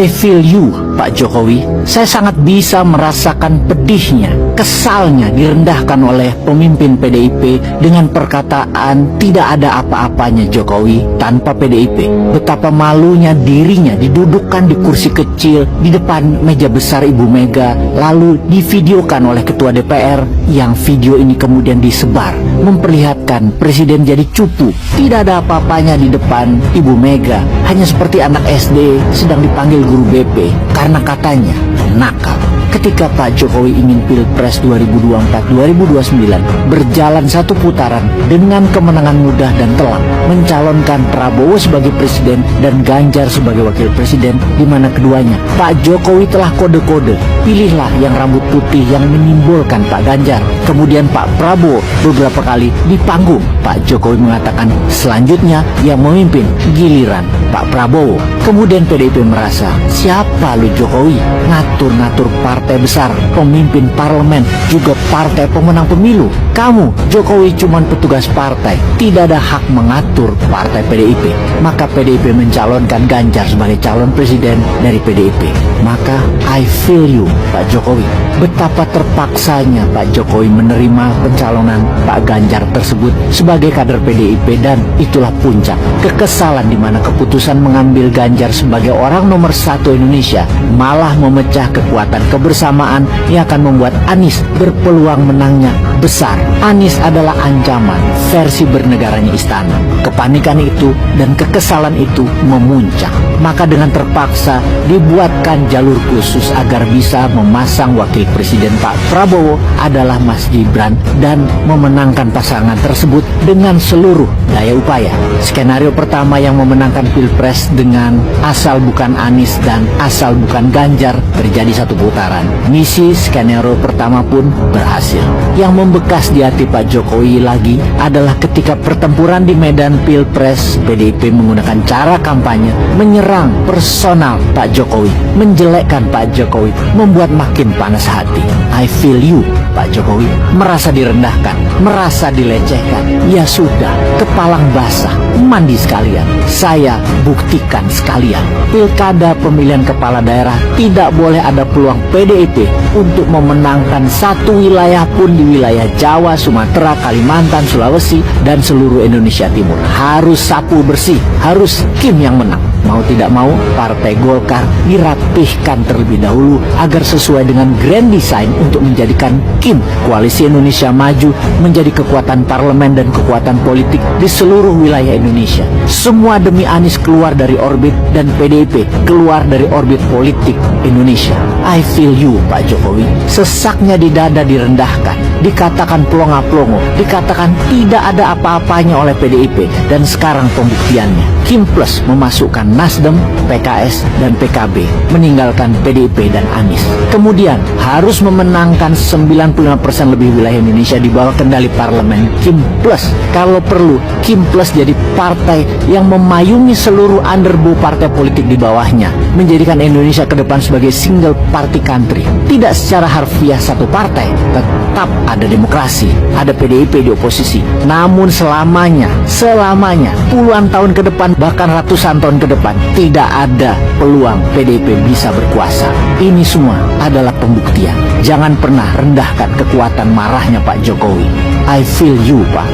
I feel you, Pak Jokowi. Saya sangat bisa merasakan pedihnya, kesalnya direndahkan oleh pemimpin PDIP dengan perkataan tidak ada apa-apanya Jokowi tanpa PDIP. Betapa malunya dirinya didudukkan di kursi kecil di depan meja besar Ibu Mega, lalu divideokan oleh Ketua DPR, yang video ini kemudian disebar memperlihatkan Presiden jadi cupu, tidak ada apa-apanya di depan Ibu Mega, hanya seperti anak SD sedang dipanggil guru BP karena katanya nakal. Ketika Pak Jokowi ingin Pilpres 2024-2029 berjalan satu putaran dengan kemenangan mudah dan telak, mencalonkan Prabowo sebagai presiden dan Ganjar sebagai wakil presiden, di mana keduanya Pak Jokowi telah kode-kode, pilihlah yang rambut putih yang menimbulkan Pak Ganjar. Kemudian Pak Prabowo beberapa kali di panggung Pak Jokowi mengatakan selanjutnya yang memimpin giliran Pak Prabowo. Kemudian PDIP merasa, siapa lu Jokowi ngatur-ngatur partai besar, pemimpin parlemen, juga partai pemenang pemilu. Kamu Jokowi cuman petugas partai, tidak ada hak mengatur partai PDIP. Maka PDIP mencalonkan Ganjar sebagai calon presiden dari PDIP. Maka I feel you, Pak Jokowi. Betapa terpaksanya Pak Jokowi menerima pencalonan Pak Ganjar tersebut sebagai kader PDIP, dan itulah puncak kekesalan di mana keputusan mengambil Ganjar sebagai orang nomor 1 Indonesia malah memecah kekuatan kebersamaan yang akan membuat Anies berpeluang menangnya besar. Anies adalah ancaman versi bernegaranya istana. Kepanikan itu dan kekesalan itu memuncak. Maka dengan terpaksa dibuatkan jalur khusus agar bisa memasang wakil presiden Pak Prabowo adalah Mas Gibran dan memenangkan pasangan tersebut dengan seluruh daya upaya. Skenario pertama yang memenangkan Pilpres dengan asal bukan Anies dan asal bukan Ganjar terjadi satu putaran. Misi skenario pertama pun berhasil. Yang membekas di hati Pak Jokowi lagi adalah ketika pertempuran di medan Pilpres, PDIP menggunakan cara kampanye menyerang personal Pak Jokowi, menjelekkan Pak Jokowi, membuat makin panas hati. I feel you, Pak Jokowi. Merasa direndahkan, merasa dilecehkan. Ya sudah, kepalang basah, mandi sekalian. Saya buktikan sekalian. Pilkada pemilihan kepala daerah tidak boleh ada peluang PDIP untuk memenangkan satu wilayah pun di wilayah Jawa, Sumatera, Kalimantan, Sulawesi, dan seluruh Indonesia Timur. Harus sapu bersih, harus Kim yang menang. Mau tidak mau, Partai Golkar dirapihkan terlebih dahulu agar sesuai dengan grand design untuk menjadikan Kim, Koalisi Indonesia Maju, menjadi kekuatan parlemen dan kekuatan politik di seluruh wilayah Indonesia. Semua demi Anies keluar dari orbit dan PDIP keluar dari orbit politik Indonesia. I feel you, Pak Jokowi. Sesaknya di dada direndahkan, dikatakan plonga-plongo, dikatakan tidak ada apa-apanya oleh PDIP, dan sekarang pembuktiannya. Kim Plus memasukkan Nasdem, PKS, dan PKB, meninggalkan PDIP dan Anies. Kemudian harus memenangkan 95% lebih wilayah Indonesia di bawah kendali parlemen Kim Plus. Kalau perlu, Kim Plus jadi partai yang memayungi seluruh underbow partai politik di bawahnya, menjadikan Indonesia ke depan sebagai single party country. Tidak secara harfiah satu partai, tetap ada demokrasi, ada PDIP di oposisi. Namun selamanya puluhan tahun ke depan, bahkan ratusan tahun ke depan, tidak ada peluang PDIP bisa berkuasa. Ini semua adalah pembuktian. Jangan pernah rendahkan kekuatan marahnya Pak Jokowi. I feel you, Pak.